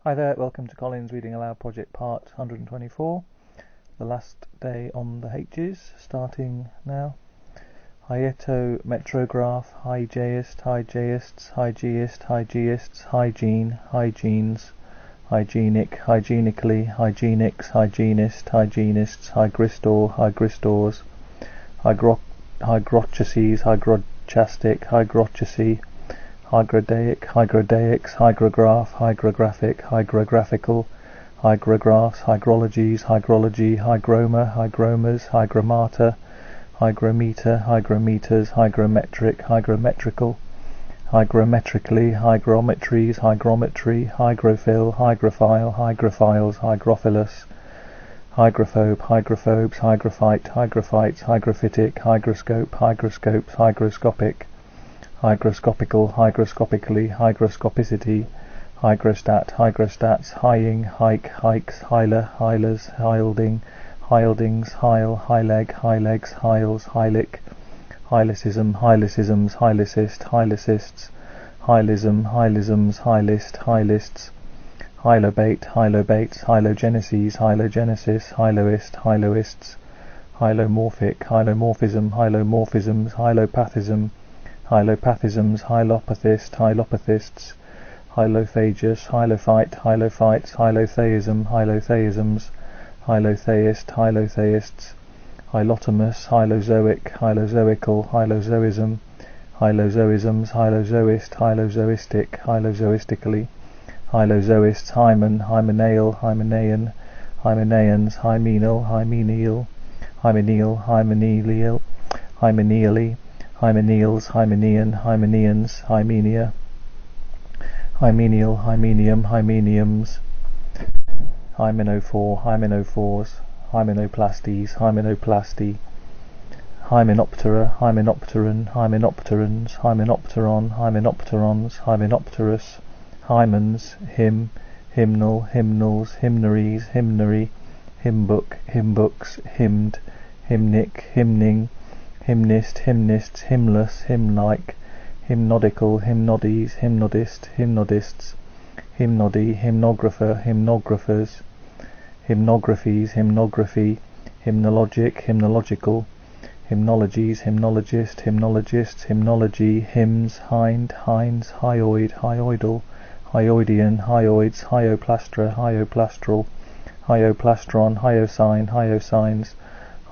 Hi there, welcome to Colin's Reading Aloud project part 124, the last day on the H's, starting now. HYETOMETROGRAPH, HYEIST, HYGEISTS, HYGEIST, HYGEISTS, hygiene, hygienes, hygienic, hygienically, hygienics, hygienist, hygienists, hygristor, hygristors, hygrochases, hygrochastic, hygrochacy, hygrodaic, hygrodaics, hygrograph, hydrographic, hygrographical, hygrographs, hydrologies, hydrology, hygroma, hygromas, hygromata, hygrometer, hygrometers, hygrometric, hygrometrical, hygrometrically, hygrometries, hygrometry, hygrophil, hygrophile, hygrophiles, hygrophilus, hygrophobe, hygrophobes, hygrophyte, hygrophytes, hygrophytic, hygroscope, hygroscopes, hygroscopic, hygroscopical, hygroscopically, hygroscopicity, hygrostat, hygrostats, hying, hike, hikes, hyler, hylers, hilding, hildings, hyle, hyleg, hylegs, hyles, hylic, hylicism, hylicisms, hylicist, hyliциsts, hylism, hylisms, hylist, hylists, hylobate, hylobates, hylogeneses, hylogenesis, hyloist, hyloists, hylomorphic, hylomorphism, hylomorphisms, hylopathism, hylopathisms, hylopathist, hylopathists, hylophagous, hylophyte, hylophytes, hylotheism, hylotheisms, hylotheist, hylotheists, hylotomous, hylozoic, hylozoical, hylozoism, hylozoisms, hylozoist, hylozoistic, hylozoistically, hylozoists, hymen, hymenaeal, hymenaean, hymenaeans, hymenal, hymeneal, hymeneal, hymeneal, hymeneally, hymeneals, hymenean, hymeneans, hymenia, hymenial, hymenium, hymeniums, hymenophore, hymenophores, hymenoplasties, hymenoplasty, hymenoptera, hymenopteron, hymenopterans, hymenopteron, hymenopterons, hymenopterus, hymens, hymn, hymnal, hymnals, hymnaries, hymnary, hymnbook, hymnbooks, hymned, hymnic, hymning, hymnist, hymnists, hymnless, hymn-like, hymnodical, hymnodies, hymnodist, hymnodists, hymnody, hymnographer, hymnographers, hymnographies, hymnography, hymnologic, hymnological, hymnologies, hymnologist, hymnologists, hymnology, hymns, hind, hinds, hyoid, hyoidal, hyoidian, hyoids, hyoplastra, hyoplastral, hyoplastron, hyosine, hyosines,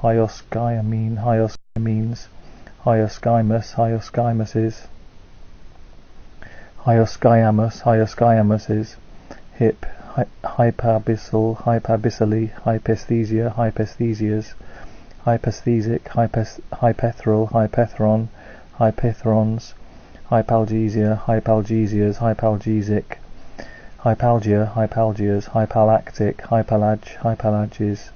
hyoscyamine, hyoscyamines, hyoscymus, hyoscymuses, hyoscyamus, hyoscyamuses, hip, hypabyssal, hypabyssally, hypaesthesia, hypaesthesias, hypaesthesic, hypethral, hypethron, hypethrons, hypalgesia, hypalgesias, hypalgesic, hypalgia, hypalgias, hypalactic, hypalage, hypalages,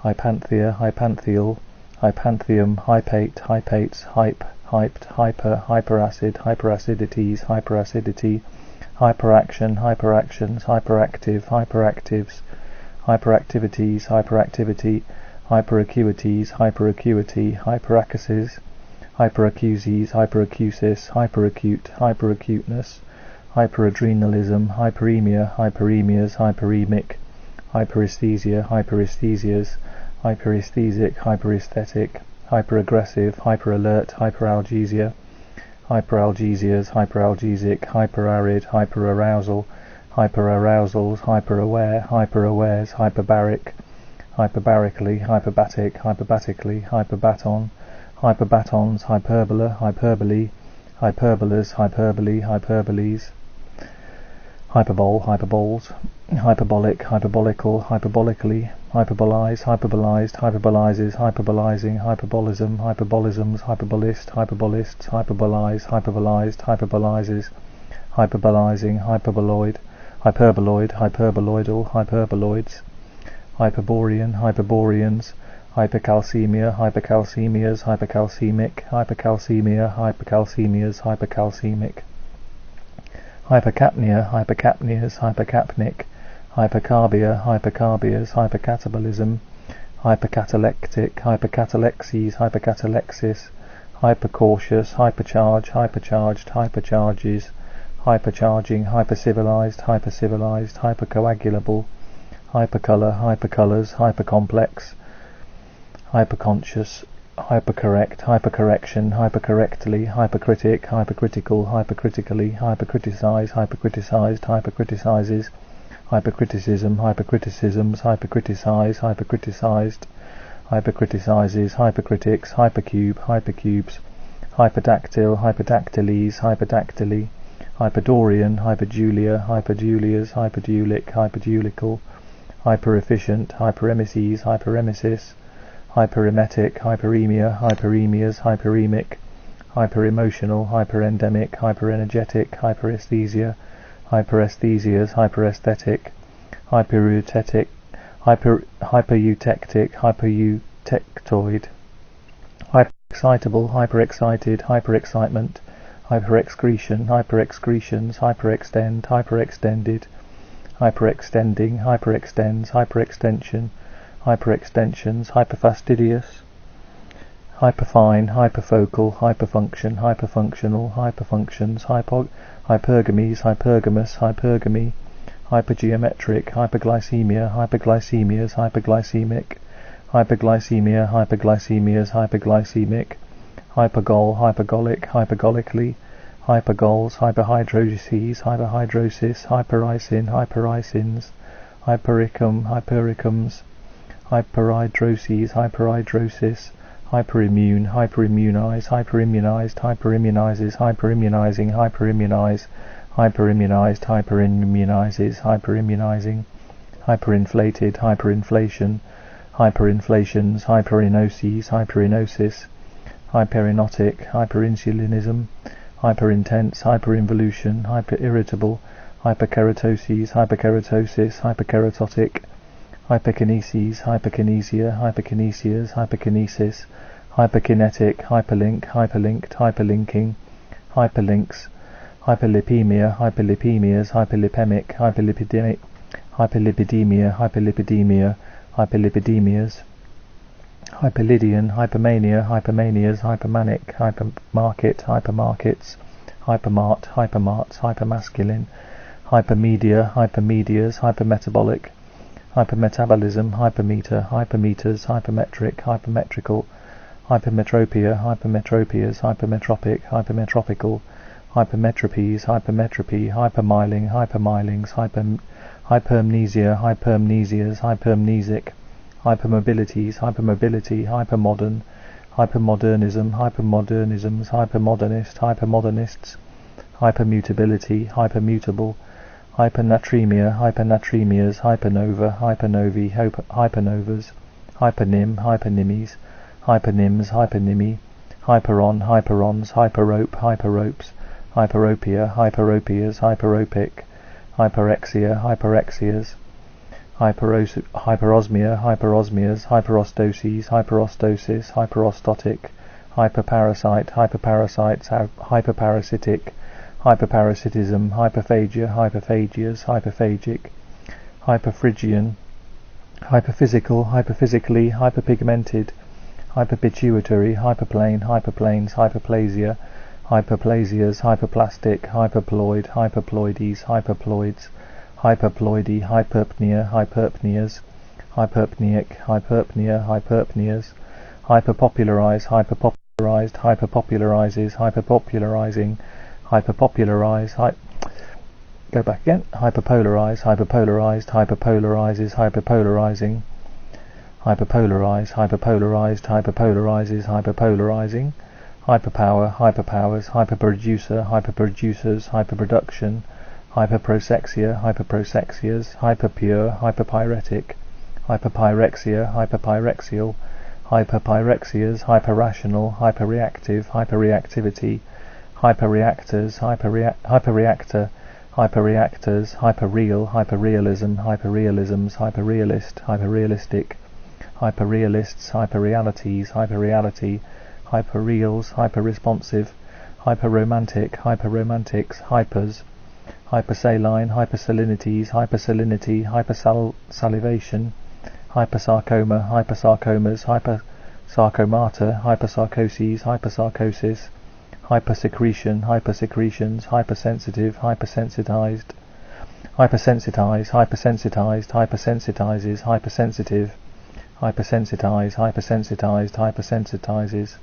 hypanthea, hypanthial, hypanthium, hypate, hypates, hype, hyped, hyper, hyperacid, hyperacidities, hyperacidity, hyperaction, hyperactions, hyperactive, hyperactives, hyperactivities, hyperactivity, hyperacuities, hyperacuity, hyperacuses, hyperacuses, hyperacusis, hyperacute, hyperacuteness, hyperadrenalism, hyperemia, hyperemias, hyperemic, hyperesthesia, hyperesthesias, hyperesthesic, hyperesthetic, hyperaggressive, hyperalert, hyperalgesia, hyperalgesias, hyperalgesic, hyperarid, hyperarousal, hyperarousals, hyperaware, hyperawares, hyperbaric, hyperbarically, hyperbatic, hyperbatically, hyperbaton, hyperbatons, hyperbola, hyperbole, hyperbolas, hyperbole, hyperboles, hyperbole, hyperboles, hyperbolic, hyperbolical, hyperbolically, hyperbolize, hyperbolized, hyperbolizes, hyperbolizing, hyperbolism, hyperbolisms, hyperbolist, hyperbolists, hyperbolize, hyperbolized, hyperbolizes, hyperbolizing, hyperboloid, hyperboloid, hyperboloidal, hyperboloids, hyperborean, hyperboreans, hypercalcemia, hypercalcemias, hypercalcemic, hypercalcemia, hypercalcemias, hypercalcemic, hypercapnia, hypercapnias, hypercapnic, hypercarbia, hypercarbias, hypercatabolism, hypercatalectic, hypercatalexies, hypercatalexis, hypercautious, hypercharge, hypercharged, hypercharges, hypercharging, hypercivilized, hypercoagulable, hypercolor, hypercolors, hypercomplex, hyperconscious, hypercorrect, hypercorrection, hypercorrectly, hypercritic, hypercritical, hypercritically, hypercriticize, hypercriticized, hypercriticizes, hypercriticism, hypercriticisms, hypercriticize, hypercriticized, hypercriticizes, hypercritics, hypercube, hypercubes, hyperdactyl, hyperdactyles, hyperdactyly, hyperdorian, hyperdulia, hyperdulias, hyperdulic, hyperdulical, hyperefficient, hyperemeses, hyperemesis, hyperemetic, hyperemia, hyperemias, hyperemic, hyperemotional, hyperendemic, hyperenergetic, hyperesthesia, hyperesthesias, hyperesthetic, hypereutectic, hypereutectic, hypereutectoid, hyperexcitable, hyperexcited, hyperexcitement, hyperexcretion, hyperexcretions, hyperextend, hyperextended, hyperextending, hyperextends, hyperextension, hyperextensions, hyperfastidious, hyperfine, hyperfocal, hyperfunction, hyperfunctional, hyperfunctions, hypergamies, hypergamous, hypergamy, hypergeometric, hyperglycemia, hyperglycemias, hyperglycemic, hyperglycemia, hyperglycemias, hyperglycemic, hypergol, hypergolic, hypergolically, hypergols, hyperhydroses, hyperhidrosis, hypericin, hypericins, hypericum, hypericums, hyperhidroses, hyperhidrosis, hyperimmune, hyperimmunize, hyperimmunized, hyperimmunizes, hyperimmunizing, hyperimmunize, hyperimmunized, hyperimmunizes, hyperimmunizing, hyperinflated, hyperinflation, hyperinflations, hyperinoses, hyperinosis, hyperinotic, hyperinsulinism, hyperintense, hyperinvolution, hyperirritable, hyperkeratoses, hyperkeratosis, hyperkeratotic, hyperkineses, hyperkinesia, hyperkinesias, hyperkinesis, hyperkinetic, hyperlink, hyperlinked, hyperlinking, hyperlinks, hyperlipemia, hyperlipemias, hyperlipemic, hyperlipidemic, hyperlipidemia, hyperlipidemia, hyperlipidemias, hyperlydian, hypermania, hypermanias, hypermanic, hypermarket, hypermarkets, hypermart, hypermarts, hypermasculine, hypermedia, hypermedias, hypermetabolic, hypermetabolism, hypermeter, hypermeters, hypermetric, hypermetrical, hypermetropia, hypermetropias, hypermetropic, hypermetropical, hypermetropes, hypermetropy, hypermiling, hypermilings, hypermnesia, hypermnesias, hypermnesic, hypermobilities, hypermobility, hypermodern, hypermodernism, hypermodernisms, hypermodernist, hypermodernists, hypermutability, hypermutable, hypernatremia, hypernatremias, hypernova, hypernovae, hypernovas, hypernym, hypernymies, hypernyms, hypernymi, hyperon, hyperons, hyperope, hyperopes, hyperopia, hyperopias, hyperopic, hyperexia, hyperexias, hyperosmia, hyperosmias, hyperostoses, hyperostosis, hyperostotic, hyperparasite, hyperparasites, hyperparasitic, hyperparasitism, hyperphagia, hyperphagias, hyperphagic, hyperphrygian, hyperphysical, hyperphysically, hyperpigmented, hyperpituitary, hyperplane, hyperplanes, hyperplasia, hyperplasias, hyperplastic, hyperploid, hyperploides, hyperploids, hyperploidy, hyperpnea, hyperpneas, hyperpneic, hyperpnea, hyperpneas, hyperpopularize, hyperpopularized, hyperpopularizes, hyperpopularizing, hyperpopularize, go back again, hyperpolarize, hyperpolarized, hyperpolarizes, hyperpolarizing, hyperpolarize, hyperpolarized, hyperpolarizes, hyperpolarizing, hyperpower, hyperpowers, hyperproducer, hyperproducers, hyperproduction, hyperprosexia, hyperprosexias, hyperpure, hyperpyretic, hyperpyrexia, hyperpyrexial, hyperpyrexias, hyperrational, hyperreactive, hyperreactivity, hyperreactors, hyperreactor, hyperreactors, hyperreal, hyperrealism, hyperrealisms, hyperrealist, hyperrealistic, hyperrealists, hyperrealities, hyperreality, hyperreals, hyperresponsive, hyperromantic, hyperromantics, hypers, hypersaline, hypersalinities, hypersalinity, hypersalivation, hypersarcoma, hypersarcomas, hypersarcomata, hypersarcoses, hypersarcosis, hypersecretion, hypersecretions, hypersensitive, hypersensitized, hypersensitize, hypersensitized, hypersensitizes, hypersensitive, hypersensitize, hypersensitized, hypersensitizes,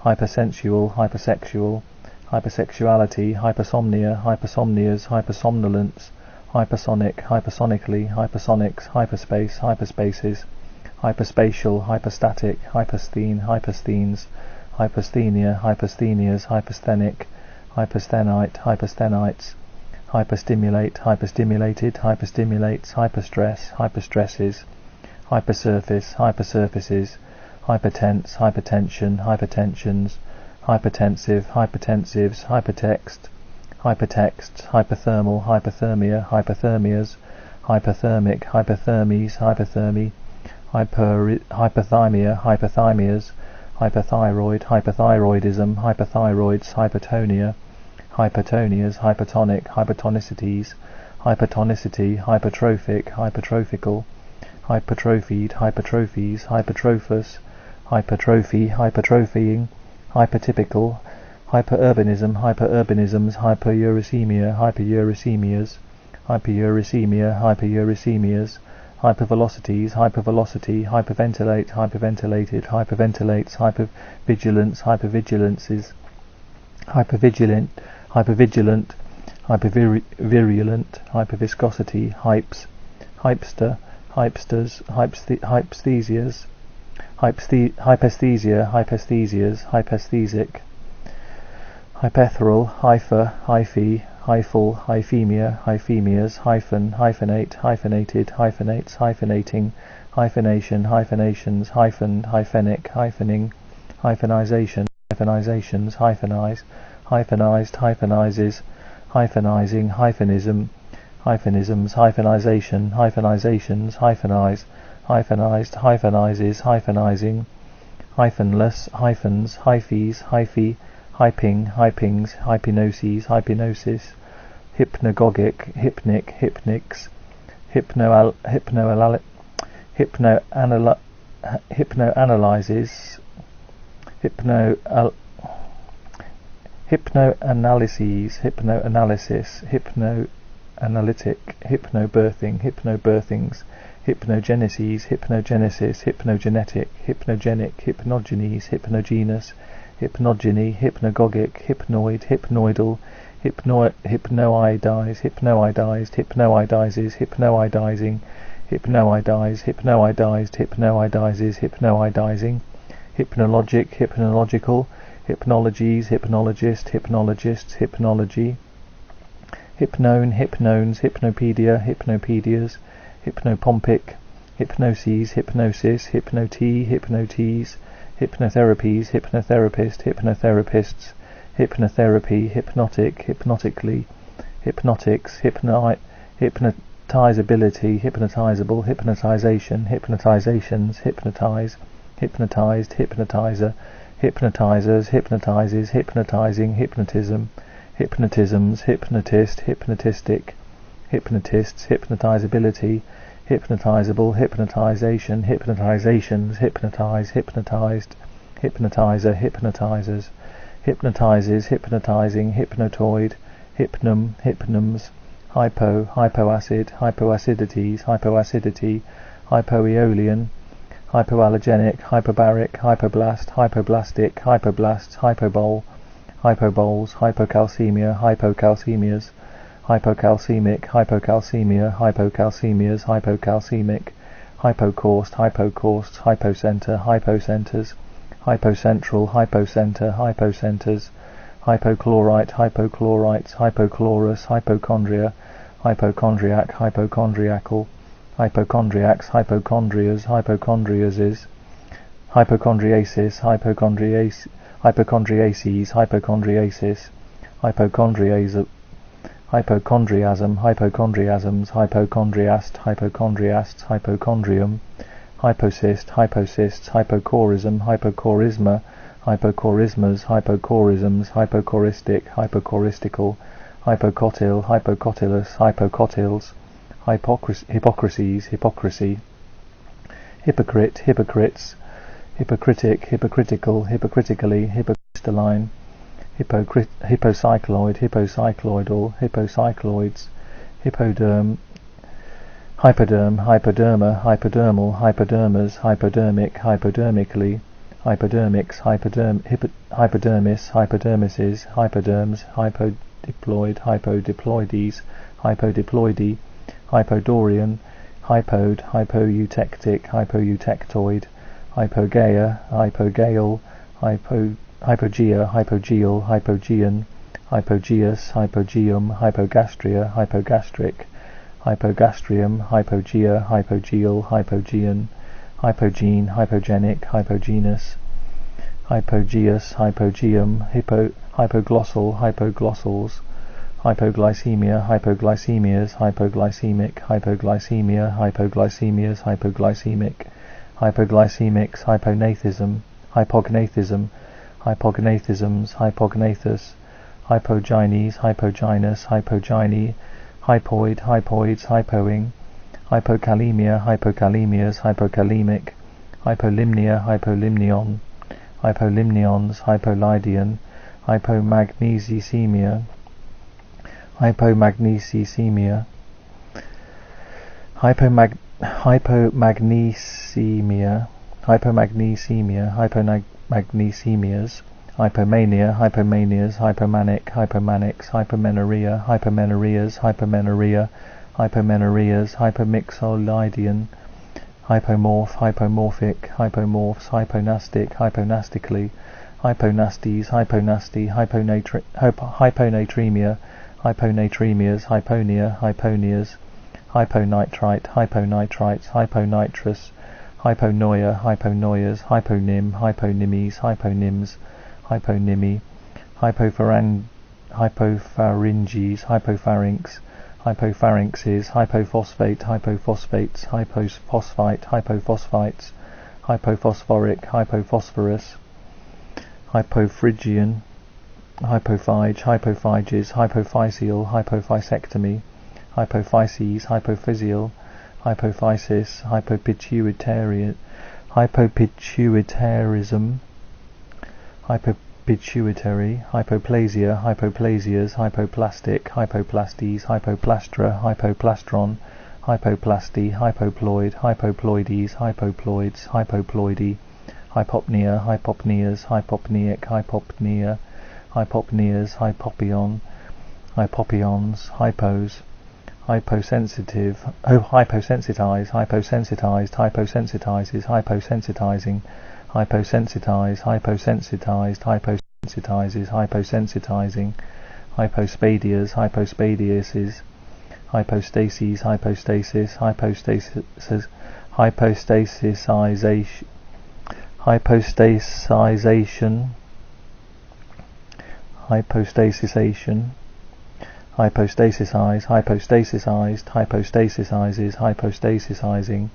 hypersensual, hypersexual, hypersexuality, hypersomnia, hypersomnias, hypersomnolence, hypersonic, hypersonically, hypersonics, hyperspace, hyperspaces, hyperspatial, hyperstatic, hypersthene, hypersthenes, hypersthenia, hypersthenias, hypersthenic, hypersthenite, hypersthenites, hyperstimulate, hyperstimulated, hyperstimulates, hyperstress, hyperstresses, hypersurface, hypersurfaces, hypertense, hypertension, hypertensions, hypertensive, hypertensives, hypertext, hypertexts, hyperthermal, hyperthermia, hyperthermias, hyperthermic, hyperthermes, hyperthermy, hyperthymia, hyperthymias, hyperthyroid, hyperthyroidism, hyperthyroids, hypertonia, hypertonias, hypertonic, hypertonicities, hypertonicity, hypertrophic, hypertrophical, hypertrophied, hypertrophies, hypertrophus, hypertrophy, hypertrophying, hypertypical, hyperurbanism, hyperurbanisms, hyperuricemia, hyperuricemias, hyperuricemia, hyperuricemias, hypervelocities, hypervelocity, hyperventilate, hyperventilated, hyperventilates, hypervigilance, hypervigilances, hypervigilant, hypervigilant, hypervirulent, hyperviscosity, hypes, hypster, hypsters, hypesthesias, hypesthesia, hypesthesias, hypesthesic, hypetheral, hyphae, hyphal, hyphemia, hyphemias, hyphen, hyphenate, hyphenated, hyphenates, hyphenating, hyphenation, hyphenations, hyphened, hyphenic, hyphening, hyphenization, hyphenizations, hyphenize, hyphenized, hyphenizes, hyphenizing, hyphenism, hyphenisms, hyphenization, hyphenizations, hyphenize, hyphenized, hyphenizes, hyphenizing, hyphenless, hyphens, hyphes, hyphae, hyping, hypings, hypnoses, hypnosis, hypnagogic, hypnic, hypnics, hypnoanalyzes, hypnoanalyses, hypnoanalysis, hypnoanalytic, hypnobirthing, hypnobirthings, hypnogenesis, hypnogenesis, hypnogenetic, hypnogenic, hypnogenies, hypnogenous, hypnogeny, hypnagogic, hypnoid, hypnoidal, hypnoidize, hypnoidized, hypnoidizes, hypnoidizing, hypnoidize, hypnoidized, hypnoidizes, hypnoidizing, hypnologic, hypnological, hypnologies, hypnologist, hypnologists, hypnology, hypnone, hypnones, hypnopedia, hypnopedias, hypnopompic, hypnoses, hypnosis, hypnotea, hypnotes, hypnotherapies, hypnotherapist, hypnotherapists, hypnotherapy, hypnotic, hypnotically, hypnotics, hypnotizability, hypnotizable, hypnotization, hypnotizations, hypnotize, hypnotized, hypnotizer, hypnotizers, hypnotizes, hypnotizing, hypnotism, hypnotisms, hypnotist, hypnotistic, hypnotists, hypnotizability, hypnotizable, hypnotization, hypnotizations, hypnotize, hypnotized, hypnotizer, hypnotizers, hypnotizes, hypnotizing, hypnotoid, hypnum, hypnums, hypoacid, hypoacidities, hypoacidity, hypoeolian, hypoallergenic, hyperbaric, hypoblast, hypoblastic, hypoblasts, hypobole, hypoboles, hypocalcemia, hypocalcemias, hypocalcemic, hypocalcemia, hypocalcemias, hypocalcemic, hypocaust, hypocausts, hypocenter, hypocenters, hypocentral, hypocenter, hypocenters, hypochlorite, hypochlorites, hypochlorus, hypochondria, hypochondriac, hypochondriacal, hypochondriacs, hypochondrias, hypochondriases, hypochondriasis, hypochondriases, hypochondriasis, hypochondriasm, hypochondriasms, hypochondriast, hypochondriasts, hypochondrium, hypocyst, hypocysts, hypochorism, hypochorisma, hypochorismas, hypochorisms, hypochoristic, hypochoristical, hypocotyl, hypocotylus, hypocotyls, hypocrisies, hypocrisy, hypocrite, hypocrites, hypocritic, hypocritical, hypocritically, hypocrystalline, hypocycloid, hypocycloidal, hypocycloids, hypoderm, hypoderm, hypoderma, hypodermal, hypodermas, hypodermic, hypodermically, hypodermics, hypodermis, hypodermises, hypoderms, hypodiploid, hypodiploides, hypodiploidy, hypodorian, hypode, hypoeutectic, hypoeutectoid, hypogaea, hypogale, hypogea, hypogeal, hypogean, hypogeus, hypogeum, hypogastria, hypogastric, hypogastrium, hypogea, hypogeal, hypogean, hypogene, hypogenic, hypogenus, hypogeus, hypogeum, hypoglossal, hypoglossals, hypoglycemia, hypoglycemias, hypoglycemic, hypoglycemia, hypoglycemias, hypoglycemic, hypoglycemics, hyponathism, hypognathism, hypognathisms, hypognathus, hypogynes, hypogynous, hypogyne, hypoid, hypoids, hypoing, hypokalemia, hypokalemias, hypokalemic, hypolimnia, hypolimnion, hypolimnions, hypolydian, hypomagnesemia, hypomagnesemia, hypomagnesemia, hypomagnesemias, hypomania, hypomanias, hypomanic, hypomanics, hypomenorrhea, hypomenorrheas, hypomenorrhea, hypomenorrheas, hypomixolydian, hypomorph, hypomorphic, hypomorphs, hyponastic, hyponastically, hyponasties, hyponasty, hyponatremia, hyponatremias, hyponia, hyponias, hyponitrite, hyponitrites, hyponitrous, hyponoia, hyponoias, hyponym, hyponymies, hyponyms, hyponymy, hypopharynges, hypopharynx, hypopharynxes, hypophosphate, hypophosphates, hypophosphite, hypophosphites, hypophosphoric, hypophosphorus, hypophrygian, hypophage, hypophages, hypophyseal, hypophysectomy, hypophyses, hypophysial, hypophysis, hypopituitarism, hypopituitary, hypoplasia, hypoplasias, hypoplastic, hypoplasties, hypoplastra, hypoplastron, hypoplasty, hypoploid, hypoploides, hypoploids, hypoploidy, hypopnea, hypopneas, hypopneic, hypopnea, hypopneas, hypopion, hypopions, hypos, hyposensitive, hyposensitize, hyposensitized, hyposensitizes, hyposensitizing, hyposensitize, hyposensitized, hyposensitizes, hyposensitizing, hypospadias, hypospadiases, hypostases, hypostasis, hypostasisization, hypostasisization, hypostasisation, hypostasisized, hypostasisized, hypostasisizes, hypostasisizing,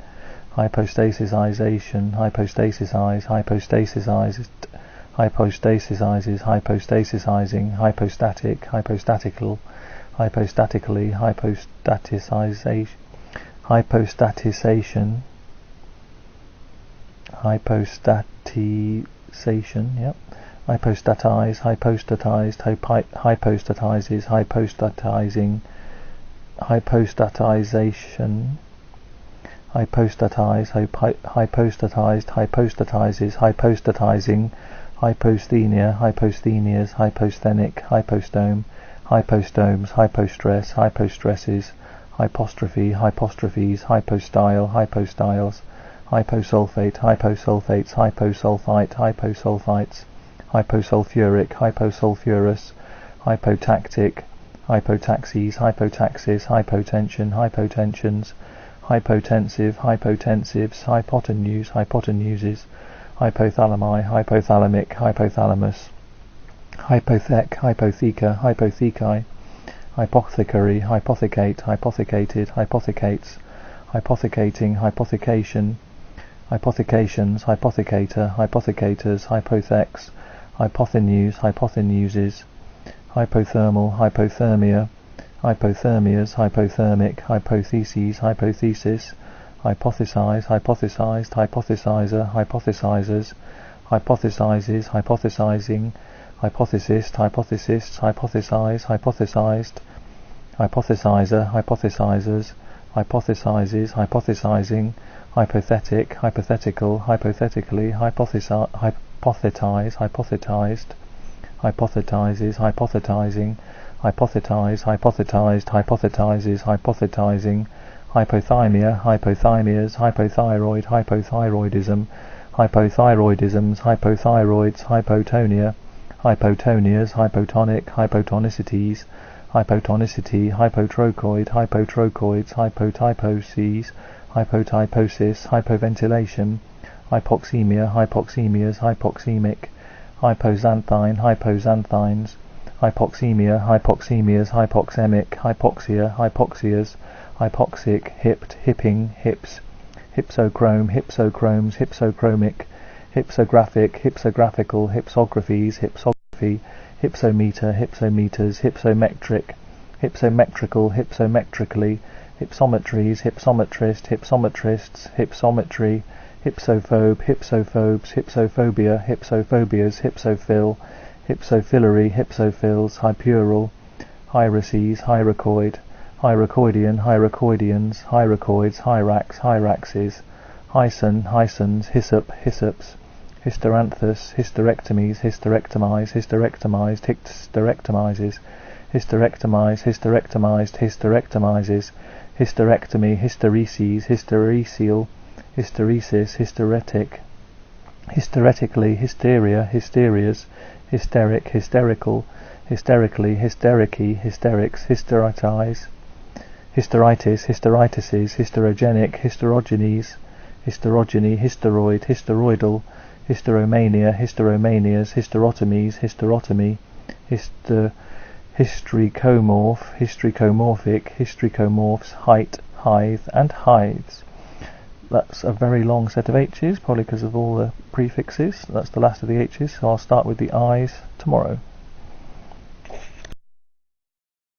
hypostasisization, hypostasisize, hypostasisized, hypostasisizes, hypostasisizing, hypostatic, hypostatical, hypostatically, hypostaticization, hypostatisation, hypostatization, yep, hypostatize, hypostatized, hypostatizes, hypostatizing, hypostatization, hypostatize, hypostatized, hypostatizes, hypostatizing, hyposthenia, hyposthenias, hyposthenic, hypostome, hypostomes, hypostress, hypostresses, hypostrophe, hypostrophes, hypostyle, hypostyles, hyposulfate, hyposulfates, hyposulfite, hyposulfites, hyposulfuric, hyposulfurous, hypotactic, hypotaxes, hypotaxis, hypotension, hypotensions, hypotensive, hypotensives, hypotenuse, hypotenuses, hypothalami, hypothalamic, hypothalamus, hypothec, hypotheca, hypothecae, hypothecary, hypothecate, hypothecated, hypothecates, hypothecating, hypothecation, hypothecations, hypothecator, hypothecators, hypothecs, hypothenuse, hypothenuses, hypothermal, hypothermia, hypothermias, hypothermic, hypotheses, hypothesis, hypothesize, hypothesized, hypothesizer, hypothesizers, hypothesizes, hypothesizing, hypothesis, hypothesis, hypothesize, hypothesized, hypothesizer, hypothesizers, hypothesizes, hypothesizing, hypothetic, hypothetical, hypothetically, hypothesize, hypothetize, hypothetized, hypothetizes, hypothetizing, hypothetize, hypothetized, hypothetizes, hypothetizing, hypothymia, hypothymias, hypothyroid, hypothyroidism, hypothyroidisms, hypothyroids, hypotonia, hypotonias, hypotonic, hypotonicities, hypotonicity, hypotrochoid, hypotrochoids, hypotyposes, hypotyposis, hypoventilation, hypoxemia, hypoxemias, hypoxemic, hypoxanthine, hypoxanthines, hypoxemia, hypoxemias, hypoxemic, hypoxia, hypoxias, hypoxic, hipped, hipping, hips, hypsochrome, hypsochromes, hypsochromic, hypsographic, hypsographical, hypsographies, hypsography, hypsometer, hypsometers, hypsometric, hypsometrical, hypsometrically, hypsometries, hypsometrist, hypsometrists, hypsometry, hypsophobe, hypsophobes, hypsophobia, hypsophobias, hypsophil, hypsophillery, hypsophils, hypural, hyraces, hyracoid, hyracoidian, hyracoidians, hyracoids, hyrax, hyraxes, hyson, hysons, hyssop, hyssops, hysteranthus, hysterectomies, hysterectomize, hysterectomized, hysterectomizes, hysterectomize, hysterectomized, hysterectomizes, hysterectomy, hystereses, hysteresial, hysteresis, hysteretic, hysteretically, hysteria, hysterias, hysteric, hysterical, hysterically, hysterici, hysterics, hysteritize, hysteritis, hysteritises, hysterogenic, hysterogenies, hysterogeny, hysteroid, hysteroidal, hysteromania, hysteromanias, hysterotomies, hysterotomy, hystricomorph, hystricomorphic, hystricomorphs, height, hythe, and hythes. That's a very long set of H's, probably because of all the prefixes. That's the last of the H's, so I'll start with the I's tomorrow.